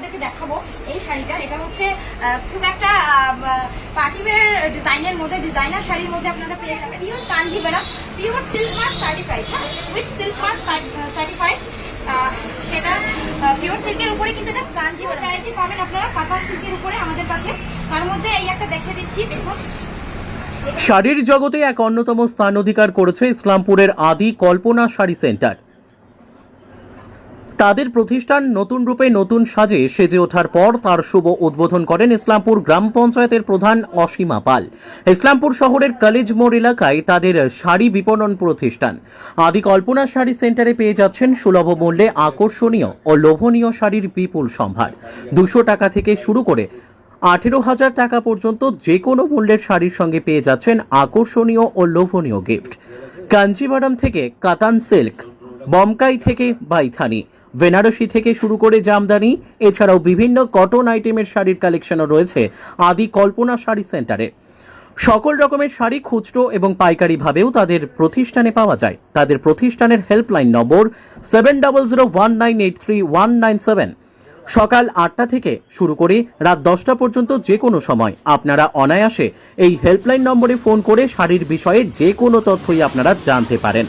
আপনাদেরকে দেখাবো এই শাড়িটা। এটা হচ্ছে খুব একটা পার্টিওয়্যার ডিজাইনের মধ্যে, ডিজাইনার শাড়ির মধ্যে আপনারা পেয়ে যাবেন। Pure Kanjivaram, pure silk mark certified, হ্যাঁ, উইথ সিল্ক মার্ক সার্টিফাইড। সেটা পিওর সিল্কের উপরে, কিন্তু এটা কাঞ্জিভারাম ভ্যারাইটি পাবেন আপনারা কাতান সিল্কের উপরে আমাদের কাছে। তার মধ্যে এই একটা দেখিয়ে দিচ্ছি, দেখুন। শাড়ির জগতে এক অন্যতম স্থান অধিকার করেছে ইসলামপুরের আদি কল্পনা শাড়ি সেন্টার। তাদের প্রতিষ্ঠান নতুন রূপে নতুন সাজে সেজে ওঠার পর তার শুভ উদ্বোধন করেন ইসলামপুর গ্রাম পঞ্চায়েতের প্রধান অসীমা পাল। ইসলামপুর শহরের কলেজ মোড় এলাকায় তাদের শাড়ি বিপণন প্রতিষ্ঠান আদি কল্পনা শাড়ি সেন্টারে পেয়ে যাচ্ছেন সুলভ মূল্যে আকর্ষণীয় ও লোভনীয় শাড়ির বিপুল সম্ভার। 200 টাকা থেকে শুরু করে 18,000 টাকা পর্যন্ত যে কোনো মূল্যের শাড়ির সঙ্গে পেয়ে যাচ্ছেন আকর্ষণীয় ও লোভনীয় গিফট। কাঞ্জিভারাম থেকে কাতান সিল্ক, বমকাই থেকে বাইথানি, বেনারসি থেকে শুরু করে জামদানি, এছাড়াও বিভিন্ন কটন আইটেমের শাড়ির কালেকশনও রয়েছে আদি কল্পনা শাড়ি সেন্টারে। সকল রকমের শাড়ি খুচরো এবং পাইকারি ভাবেও তাদের প্রতিষ্ঠানে পাওয়া যায়। তাদের প্রতিষ্ঠানের হেল্পলাইন নম্বর 7001983197। সকাল 8টা থেকে শুরু করে রাত 10টা পর্যন্ত যে কোনো সময় আপনারা অনায়াসে এই হেল্পলাইন নম্বরে ফোন করে শাড়ির বিষয়ে যে কোনো তথ্যই আপনারা জানতে পারেন।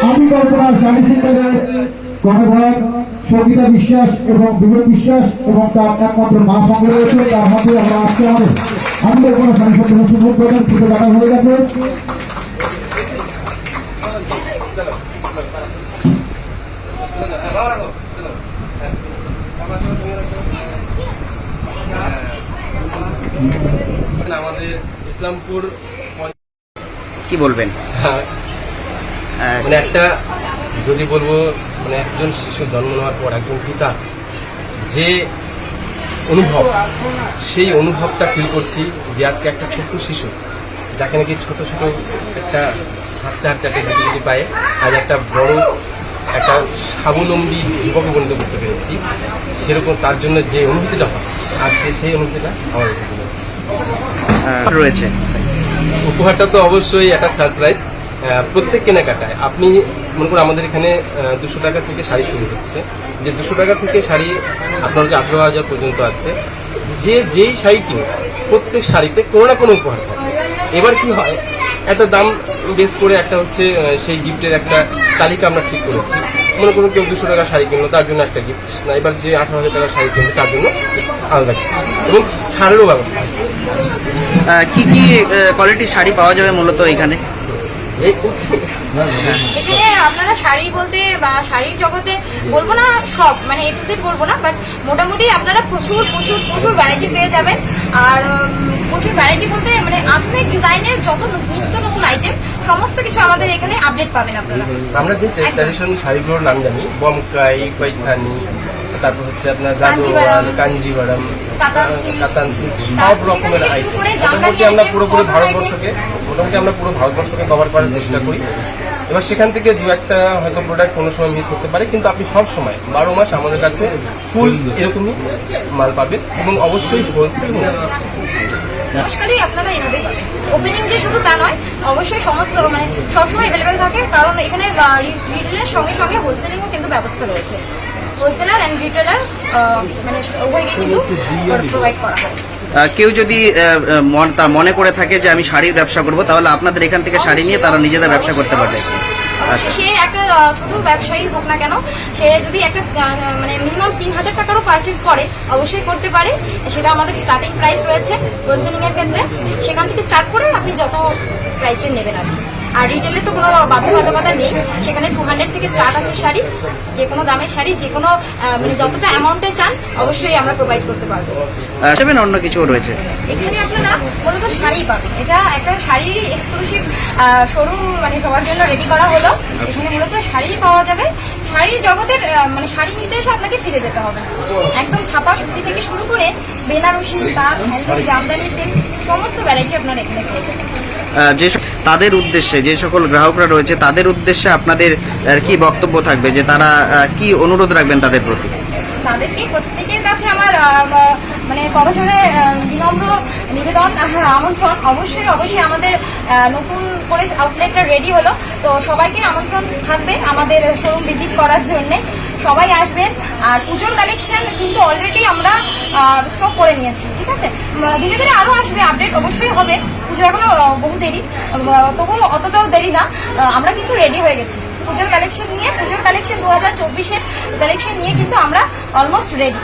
আমি কল্পনা শাড়ি সেন্টারের গণধর সঙ্গীতা বিশ্বাস এবং বিবেক বিশ্বাস এবং তার একমাত্র মা সঙ্গে রয়েছে। তার মধ্যে আমরা আজকে আমাদের কোনো শাড়ি সেন্টারের শুভ উদ্বোধন পুজো দেখা হয়ে গেছে। আমাদের ইসলামপুর কি বলবেন? মানে একটা যদি বলবো, মানে একজন শিশু জন্ম নেওয়ার পর একজন পিতা যে অনুভব, সেই অনুভবটা ফিল করছি যে আজকে একটা ছোট্ট শিশু যাকে নাকি ছোট ছোট একটা হাঁটতে হাঁটতে একটা গতি পায়ে আজ একটা বড় একটা স্বাবলম্বী যুবকে পরিণত করতে পেরেছি। সেরকম তার জন্য যে অনুভূতিটা হয় আজকে, সেই অনুভূতিটা আমার রয়েছে। উপহারটা তো অবশ্যই একটা সারপ্রাইজ। প্রত্যেক কেনাকাটায় আপনি মনে করুন আমাদের এখানে 200 টাকা থেকে শাড়ি শুরু হচ্ছে, যে 200 টাকা থেকে শাড়ি আপনার যে 18,000 পর্যন্ত আছে। যে যেই শাড়ি কিনে প্রত্যেক শাড়িতে কোনো না কোনো উপহার থাকে। এবার কি হয়, একটা দাম বেস করে একটা হচ্ছে সেই গিফটের একটা তালিকা আমরা ঠিক করেছি। মনে করুন কেউ 200 টাকা শাড়ি কিনলো, তার জন্য একটা গিফট না, এবার যে 18,000 টাকা শাড়ি কিনলো তার জন্য আলাদা গিফট, এবং ছাড়েরও ব্যবস্থা আছে। কি কি কোয়ালিটির শাড়ি পাওয়া যাবে মূলত এখানে? এখানে আপনারা শাড়ি বলতে বা শাড়ির জগতে বলবো না সব, মানে এ টু জেড বলবো না, বাট মোটামুটি আপনারা প্রচুর প্রচুর প্রচুর ভ্যারাইটি পেয়ে যাবেন। আর প্রচুর ভ্যারাইটি বলতে মানে আধুনিক ডিজাইনের যত নিত্য নতুন আইটেম সমস্ত কিছু আমাদের এখানে আপডেট পাবেন আপনারা। আমরা যে ট্র্যাডিশনাল শাড়িগুলোর নাম জানি, বমকাই, কৈথানি, তারপর হচ্ছে আপনার কাঞ্জিভারাম, কাতান সিল্ক, সব রকমের আইটেম মোটামুটি আমরা পুরো ভারতবর্ষকে কভার করার চেষ্টা করি। এবার সেখান থেকে দু একটা হয়তো প্রোডাক্ট কোনো সময় মিস হতে পারে, কিন্তু আপনি সব সময় 12 মাস আমাদের কাছে ফুল এরকমই মাল পাবেন, এবং অবশ্যই হোলসেল আপনারা এইভাবেই পাবেন। ওপেনিং যে শুধু তা নয়, অবশ্যই সমস্ত মানে সবসময় অ্যাভেলেবেল থাকে, কারণ এখানে রিটেলের সঙ্গে সঙ্গে হোলসেলিংও কিন্তু ব্যবস্থা রয়েছে। হোলসেলার অ্যান্ড রিটেলার মানে উভয়কে কিন্তু প্রোভাইড করা হয়। কেউ যদি মনে করে থাকে যে আমি শাড়ির ব্যবসা করব, তাহলে আপনাদের এখান থেকে শাড়ি নিয়ে তারা নিজেরা ব্যবসা করতে পারবে। সে একটা ছোট ব্যবসায়ী হোক না কেন, সে যদি একটা মানে মিনিমাম 3,000 টাকারও পারচেস করে অবশ্যই করতে পারে। সেটা আমাদের স্টার্টিং প্রাইস রয়েছে হোলসেলিং এর ক্ষেত্রে, সেখান থেকে স্টার্ট করে আপনি যত প্রাইসে নেবেন আর কি। আর রিটেলে তো কোনো বাধ্যবাধকতা নেই, সেখানে 200 থেকে স্টার্ট আছে শাড়ি। যে কোনো দামের শাড়ি, যে কোনো মানে যতটা অ্যামাউন্টে চান অবশ্যই আমরা প্রোভাইড করতে পারবো। অন্য কিছু রয়েছে এখানে আপনারা মূলত শাড়ি পাবেন। এটা একটা শাড়িরই এক্সক্লুসিভ শোরুম, মানে সবার জন্য রেডি করা হলো। এখানে মূলত শাড়ি পাওয়া যাবে। শাড়ির জগতের মানে শাড়ি নিতে এসে আপনাকে ফিরে যেতে হবে না। একদম ছাপা সুতি থেকে শুরু করে বেনারসি, তাঁত, হ্যান্ডলুম, জামদানি, সিল্ক সমস্ত ভ্যারাইটি আপনারা এখানে পেয়ে যাবেন। তাদের উদ্দেশ্যে, যে সকল গ্রাহকরা রয়েছে তাদের উদ্দেশ্যে আপনাদের কি বক্তব্য থাকবে, যে তারা কি অনুরোধ রাখবেন তাদের প্রতি? তাদেরকে প্রত্যেকের কাছে আমার মানে করজোড়ে বিনম্র নিবেদন, আমন্ত্রণ। অবশ্যই অবশ্যই আমাদের নতুন করে আউটলেটটা রেডি হলো, তো সবাইকে আমন্ত্রণ থাকবে আমাদের শোরুম ভিজিট করার জন্যে। সবাই আসবেন। আর পুজোর কালেকশন কিন্তু অলরেডি আমরা স্টক করে নিয়েছি, ঠিক আছে। ধীরে ধীরে আরও আসবে, আপডেট অবশ্যই হবে। পুজো এখনো বহু দেরি, তবুও অতটাও দেরি না, আমরা কিন্তু রেডি হয়ে গেছি পুজোর কালেকশন নিয়ে। পুজোর কালেকশন 2024-এর কালেকশন নিয়ে কিন্তু আমরা অলমোস্ট রেডি।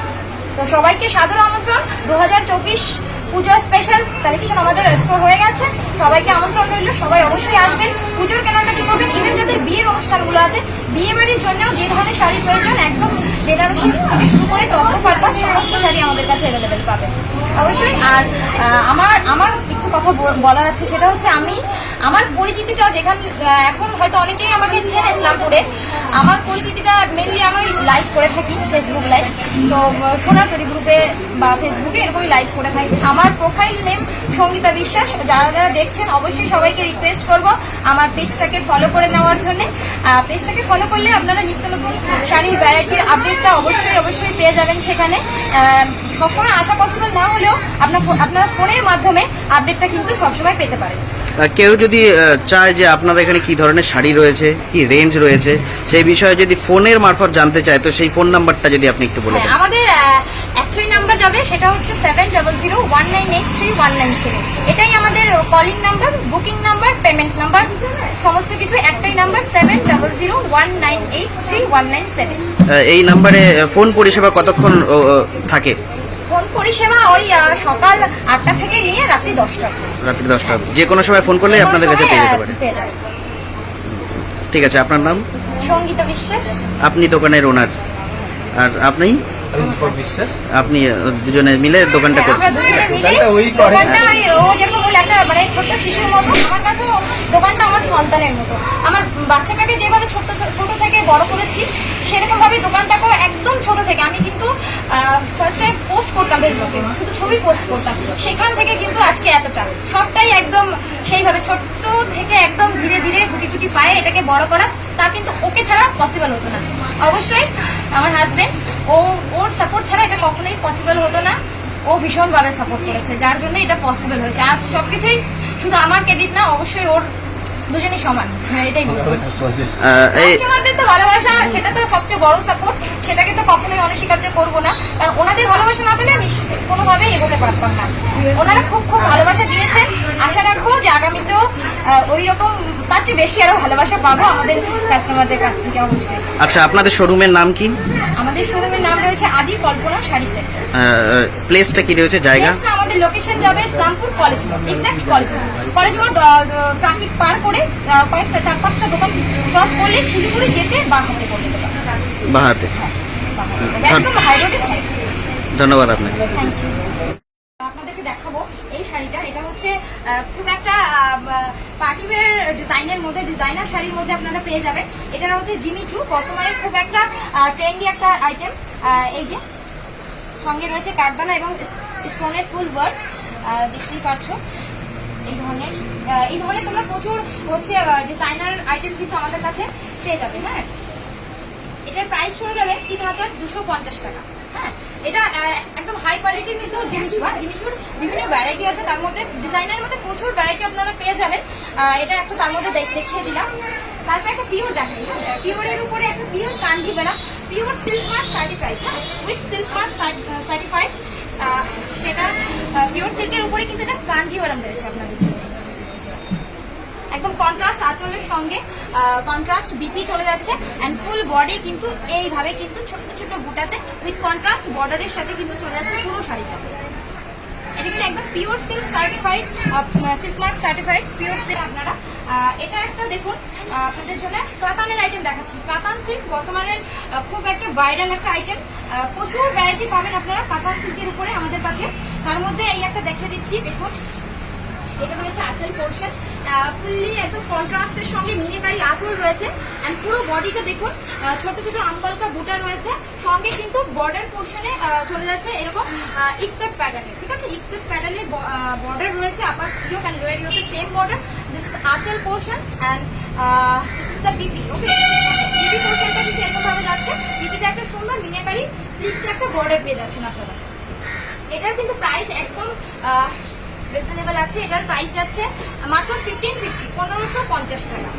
তো সবাইকে সাদর আমন্ত্রণ। 2024 পূজা স্পেশাল কালেকশন আমাদের স্টোর হয়ে গেছে, সবাইকে আমন্ত্রণ রইল। সবাই অবশ্যই আসবেন, পুজোর কেনাকাটি করবেন। ইভেন যাদের বিয়ের অনুষ্ঠানগুলো আছে, বিয়ে বাড়ির জন্যও যে ধরনের শাড়ি প্রয়োজন, একদম বেনারসি থেকে শুরু করে তত্ত্ব পারপাস সমস্ত শাড়ি আমাদের কাছে অ্যাভেলেবেল পাবেন অবশ্যই। আর আমার একটু কথা বলার আছে, সেটা হচ্ছে আমার পরিচিতিটা যেখানে এখন হয়তো অনেকেই আমাকে চেনে ইসলামপুরে, আমার পরিচিতিটা মেনলি আমি লাইভ করে থাকি, ফেসবুক লাইভ। তো সোনার তরী গ্রুপে বা ফেসবুকে এরকমই লাইভ করে থাকি। আমার প্রোফাইল নেম সঙ্গীতা বিশ্বাস। যারা যারা দেখছেন অবশ্যই সবাইকে রিকোয়েস্ট করব আমার পেজটাকে ফলো করে নেওয়ার জন্য। পেজটাকে ফলো করলে আপনারা নিত্য নতুন শাড়ির ভ্যারাইটির আপডেটটা অবশ্যই পেয়ে যাবেন সেখানে। সবসময় আসা পসিবল না হলেও আপনারা ফোনের মাধ্যমে আপডেটটা কিন্তু সবসময় পেতে পারেন। কেউ যদি চায় যে আপনারা এখানে কি ধরনের শাড়ি রয়েছে, কি রেঞ্জ রয়েছে, সেই বিষয়ে যদি ফোনের মারফত জানতে চায়, তো সেই ফোন নাম্বারটা যদি আপনি একটু বলে দেন। আমাদের একটাই নাম্বার যাবে, সেটা হচ্ছে 7001983197। এটাই আমাদের calling number, booking number, payment number, সমস্ত কিছু একটাই নাম্বার, 7001983197। এই নাম্বারে ফোন পরিষেবা কতক্ষণ থাকে? ফোন পরিষেবা ওই সকাল 8টা থেকে নিয়ে রাত্রি 10টা। রাত্রি 10টা, যে কোনো সময় ফোন করলে আপনাদের কাছে পেয়ে যেতে পারে। পেয়ে যাবে। ঠিক আছে, আপনার নাম? সঙ্গীতা বিশ্বাস। আপনি দোকানের ওনার, আর আপনি? আমি দীপক বিশ্বাস। আপনি দুজনে মিলে দোকানটা আমরা করছেন? দুজনে মিলে দোকানটা ওই করে। দোকানটা ও যেরকম বলে একটা মানে ছোট্ট শিশুর মতো, আমার কাছেও দোকানটা আমার সন্তানের মতো। আমার বাচ্চাটাকে যেভাবে ছোট থেকে বড় করেছি, সেরকম ভাবে দোকানটাকেও একদম ছোট থেকে আমি কিন্তু ফার্স্টে পোস্ট করতাম ফেসবুকে, শুধু ছবি পোস্ট করতাম, সেখান থেকে কিন্তু আজকে এতটা সবটাই একদম সেইভাবে ছোট্ট থেকে একদম ধীরে ধীরে গুটি পায়ে এটাকে বড় করা, তা কিন্তু ওকে ছাড়া পসিবল হতো না। অবশ্যই আমার হাজবেন্ড, ওর সাপোর্ট ছাড়া এটা কখনোই পসিবল হতো না। ও ভীষণভাবে সাপোর্ট করেছে, যার জন্য এটা পসিবল হয়েছে। আজ সবকিছুই শুধু আমার ক্রেডিট না, অবশ্যই ওর, দুজনেই সমান। হ্যাঁ, এটাই বলবো। কাস্টমারদের তো ভালোবাসা, সেটা তো সবচেয়ে বড় সাপোর্ট, সেটাকে তো কখনোই অনস্বীকার্য করবো না, কারণ ওনাদের ভালোবাসা না পেলে আমি কোনোভাবেই এগোতে পারতাম না। ওনারা খুব ভালোবাসা দিয়েছেন। আশা রাখবো যে আগামীতেও ওই রকম তার চেয়ে বেশি আরো ভালোবাসা পাবো আমাদের কাস্টমারদের কাছ থেকে অবশ্যই। আচ্ছা, আপনাদের শোরুমের নাম কি? আমাদের শোরুমের নাম রয়েছে আদি কল্পনা শাড়ি সেট। প্লেসটা কি রয়েছে, জায়গা? আমাদের লোকেশন যাবে ইসলামপুর কলেজ মোড়, এক্সাক্ট কলেজ মোড়। ট্রাফিক পার করে কয়েকটা 4-5টা দোকান ক্রস করলে শিলিগুড়ি যেতে বাঁ হাতে করতে হবে। বাঁ হাতে। একদম হাই রোডের সাইড। ধন্যবাদ আপনাকে। আপনাদেরকে দেখাবো এই শাড়িটা। এটা হচ্ছে খুব একটা পার্টি ওয়্যার ডিজাইনের মধ্যে, ডিজাইনার শাড়ির মধ্যে আপনারা পেয়ে যাবেন। এটা হচ্ছে জিমিচু, বর্তমানে খুব একটা ট্রেন্ডি একটা আইটেম। এই যে সঙ্গে রয়েছে কারদানা এবং স্টোনের ফুল ওয়ার্ক, দেখতেই পাচ্ছো। এই ধরনের তোমরা প্রচুর হচ্ছে ডিজাইনার আইটেম কিন্তু আমাদের কাছে পেয়ে যাবে। হ্যাঁ, এটার প্রাইস চলে যাবে 3250 টাকা। হ্যাঁ, এটা একদম হাই কোয়ালিটির কিন্তু জিমিচুর বিভিন্ন ভ্যারাইটি আছে, তার মধ্যে ডিজাইনের মধ্যে প্রচুর ভ্যারাইটি আপনারা পেয়ে যাবেন। এটা একটা তার মধ্যে দেখিয়ে দিলাম। তারপর একটা পিওর দেখেন, পিওরের উপরে একটা pure Kanjivaram, pure silk mark certified, হ্যাঁ, উইথ সিল্ক মার্ক সার্টিফাইড। সেটা পিওর সিল্কের উপরে কিন্তু এটা কাঞ্জিভারাম রয়েছে আপনাদের জন্য। একদম কন্ট্রাস্ট আঁচলের সঙ্গে কন্ট্রাস্ট বিপি চলে যাচ্ছে, অ্যান্ড ফুল বডি কিন্তু এইভাবে কিন্তু ছোট ছোট বুটাতে উইথ কন্ট্রাস্ট বর্ডারের সাথে কিন্তু চলে যাচ্ছে পুরো শাড়িটা। এটা কিন্তু একদম pure silk certified, silk mark certified pure silk. আপনারা এটা একটা দেখুন, আপনাদের জন্য কাতানের আইটেম দেখাচ্ছি। কাতান সিল্ক বর্তমানের খুব একটা ভাইরাল একটা আইটেম, প্রচুর ভ্যারাইটি পাবেন আপনারা কাতান সিল্কের উপরে আমাদের কাছে। তার মধ্যে এই একটা দেখিয়ে দিচ্ছি, দেখুন। এটা রয়েছে আঁচল পোর্শন, ফুললি একদম কন্ট্রাস্টের সঙ্গে মিনিকারি আঁচল রয়েছে, অ্যান্ড পুরো বডিটা দেখুন ছোট ছোট আমকলকা বুটা রয়েছে, সঙ্গে কিন্তু বর্ডার পোর্শনে চলে যাচ্ছে এরকম ইককাট প্যাটার্নে। ঠিক আছে, ইককাট প্যাটার্নের বর্ডার রয়েছে, আপার ইয়োক অ্যান্ড লোয়ার ইয়োকে same border. This is anchal portion and this is the BP. Okay, BP পোর্শনটা কিন্তু এরকম ভাবে যাচ্ছে। বিপিতে একটা সুন্দর মিনিকারি স্লিভসে একটা বর্ডার পেয়ে যাচ্ছেন আপনারা। এটার কিন্তু প্রাইস একদম রিজনেবল আছে। এটার প্রাইস যাচ্ছে মাত্র 1550 টাকা।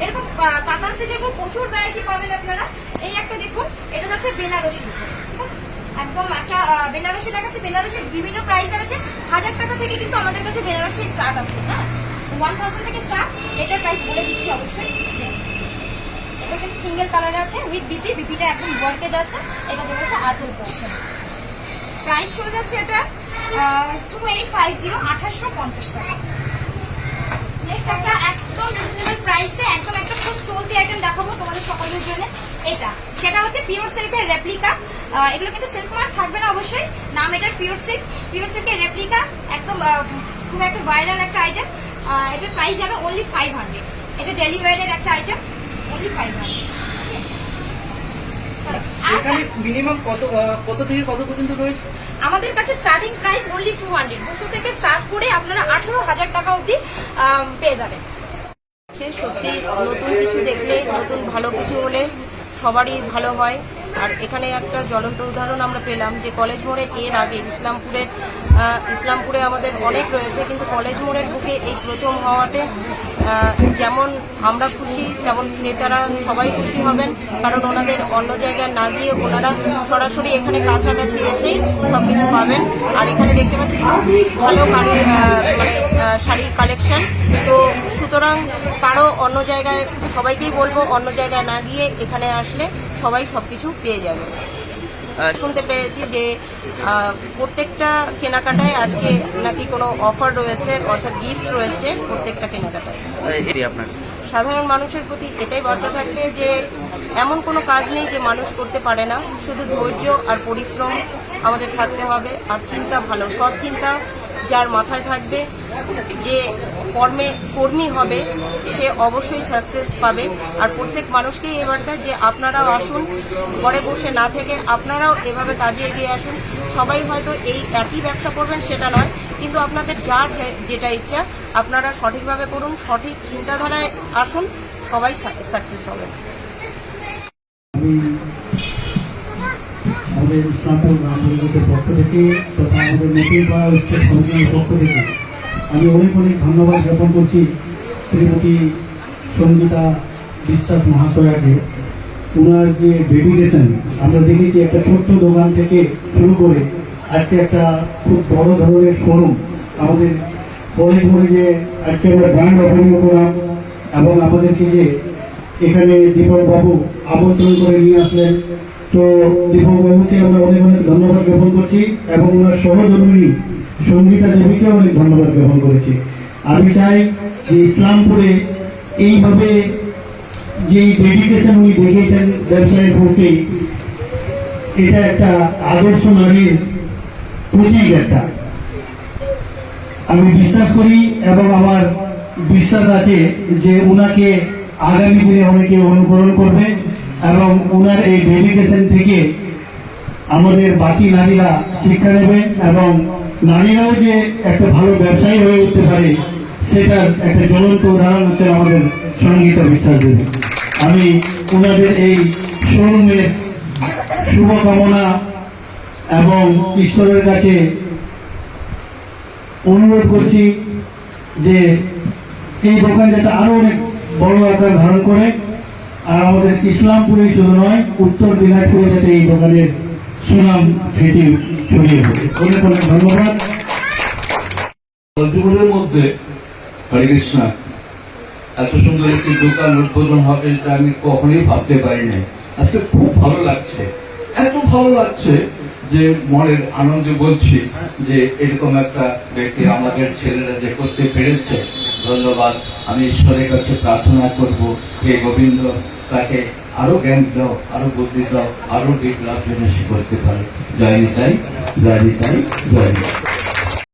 এরকম কাতান সিল্কের উপর প্রচুর ভ্যারাইটি পাবেন আপনারা। এই একটা দেখুন, এটা যাচ্ছে বেনারসি, ঠিক আছে, একদম একটা বেনারসি দেখাচ্ছে। বেনারসির বিভিন্ন প্রাইসের আছে, 1000 টাকা থেকে কিন্তু আমাদের কাছে বেনারসি স্টার্ট আছে, হ্যাঁ 1000 থেকে স্টার্ট। এটার প্রাইস বলে দিচ্ছি অবশ্যই। এটা কিন্তু সিঙ্গেল কালারে আছে উইথ বিপি, বিপিটা একদম ওয়ার্কে যাচ্ছে। এটা দেওয়া আঁচল পোর্শন। প্রাইস চলে যাচ্ছে এটা 2850, 2850 টাকা। নেক্সট একটা একদম রিজনেবল প্রাইসে একদম একটা খুব চলতি আইটেম দেখাবো তোমাদের সকলের জন্য। এটা সেটা হচ্ছে পিওর সিল্কের রেপ্লিকা। এগুলো কিন্তু সিল্ক মার্ক থাকবে না অবশ্যই, নাম এটার পিওর সিল্ক। পিওর সিল্কের রেপ্লিকা একদম খুব একটা ভাইরাল একটা আইটেম। এটার প্রাইস যাবে অনলি 500। এটা ডেলি ওয়্যারের একটা আইটেম, অনলি 500। এখানে মিনিমাম কত থেকে কত পর্যন্ত রয়েছে? আমাদের কাছে স্টার্টিং প্রাইস অনলি 200, 200 থেকে স্টার্ট করে আপনারা 18,000 টাকা অবধি পেয়ে যাবেন। সত্যি নতুন কিছু দেখলে, নতুন ভালো কিছু হলে সবারই ভালো হয়। আর এখানে একটা জ্বলন্ত উদাহরণ আমরা পেলাম যে কলেজ মোড়ে এর আগে ইসলামপুরে আমাদের অনেক রয়েছে, কিন্তু কলেজ মোড়ের বুকে এই প্রথম হওয়াতে যেমন আমরা খুশি তেমন ক্রেতারা সবাই খুশি হবেন, কারণ ওনাদের অন্য জায়গায় না গিয়ে ওনারা সরাসরি এখানে কাছাকাছি এসেই সব কিছু পাবেন। আর এখানে দেখতে পাচ্ছি ভালো শাড়ির কালেকশন। তো সুতরাং কারো অন্য জায়গায়, সবাইকেই বলবো অন্য জায়গায় না গিয়ে এখানে আসলে সবাই সবকিছু পেয়ে যাবে। শুনতে পেরেছি যে প্রত্যেকটা কেনাকাটায় আজকে নাকি কোনো অফার রয়েছে, অর্থাৎ গিফট রয়েছে প্রত্যেকটা কেনাকাটায়। আপনার সাধারণ মানুষের প্রতি এটাই বার্তা থাকবে যে এমন কোনো কাজ নেই যে মানুষ করতে পারে না, শুধু ধৈর্য আর পরিশ্রম আমাদের থাকতে হবে। আর চিন্তা ভালো, সৎ চিন্তা যার মাথায় থাকবে, যে কর্মী হবে সে অবশ্যই সাকসেস পাবে। আর প্রত্যেক মানুষকেই এ বার্তা যে আপনারাও আসুন, ঘরে বসে না থেকে আপনারাও এভাবে কাজে এগিয়ে আসুন। সবাই হয়তো এই একই ব্যবসা করবেন সেটা নয়, কিন্তু আপনাদের যার যেটা ইচ্ছা আপনারা সঠিকভাবে করুন, সঠিক চিন্তাধারায় আসুন, সবাই সাকসেস হবেন। আমাদের ইসলামপুর গ্রাম পঞ্চায়েতের পক্ষ থেকে তথা আমাদের নতুন পাড়া উচ্চ সংস্থার পক্ষ থেকে আমি অনেক ধন্যবাদ জ্ঞাপন করছি শ্রীমতী সঙ্গীতা বিশ্বাস মহাশয়াকে। ওনার যে ডেডিকেশন আমরা দেখেছি, একটা ছোট্ট দোকান থেকে শুরু করে আজকে একটা খুব বড় ধরনের শোরুম আমাদের কলেজ মোড়ে যে আজকে আমরা ব্র্যান্ড ওপেনিং করলাম, এবং আমাদেরকে যে এখানে দীপক বাবু আমন্ত্রণ করে নিয়ে আসলেন। তো দীপক বাবুকে আমরা অনেক ধন্যবাদ জ্ঞাপন করছি, এবং ওনার সহধর্মিনী সঙ্গীতা দেবীকে অনেক ধন্যবাদ জ্ঞাপন করেছি। আমি চাই যে ইসলামপুরে এইভাবে যে ডেডিকেশন উনি দেখিয়েছেন ব্যবসায়ের প্রতি, এটা একটা আদর্শ নারীর প্রতীক একটা। আমি বিশ্বাস করি এবং আমার বিশ্বাস আছে যে ওনাকে আগামী দিনে অনেকে অনুকরণ করবে, এবং ওনার এই ডেডিকেশন থেকে আমাদের বাকি নারীরা শিক্ষা নেবে, এবং নারীরাও যে একটা ভালো ব্যবসায়ী হয়ে উঠতে পারে সেটার একটা জ্বলন্ত উদাহরণ হচ্ছে আমাদের সঙ্গীতা বিশ্বাস দেবী। আমি ওনাদের এই শোরুমের শুভকামনা এবং ঈশ্বরের কাছে অনুরোধ করছি যে এই দোকান যাতে আরো অনেক বড় আকার ধারণ করে, আর আমাদের ইসলামপুরে শুধু নয় উত্তর দিনাজপুরে যাতে এই দোকানের সুনাম খ্যাতি ছড়িয়ে পড়ে। অনেক অনেক ধন্যবাদ। মল্টিপুলের মধ্যে হরে কৃষ্ণ এত সুন্দর একটি দোকান উদ্বোধন হবে এটা আমি কখনোই ভাবতে পারিনি। আজকে খুব ভালো লাগছে, এত ভালো লাগছে যে মনের আনন্দে বলছি যে এরকম একটা ব্যক্তি আমাদের ছেলেরা যে করতে পেরেছে, ধন্যবাদ। আমি ঈশ্বরের কাছে প্রার্থনা করব যে গোবিন্দ তাকে আরো জ্ঞান দাও, আরো বুদ্ধি দাও, আরো বিপ্লব যেন সে করতে পারে। জয় নিতাই, জয় নিতাই, জয় নিতাই।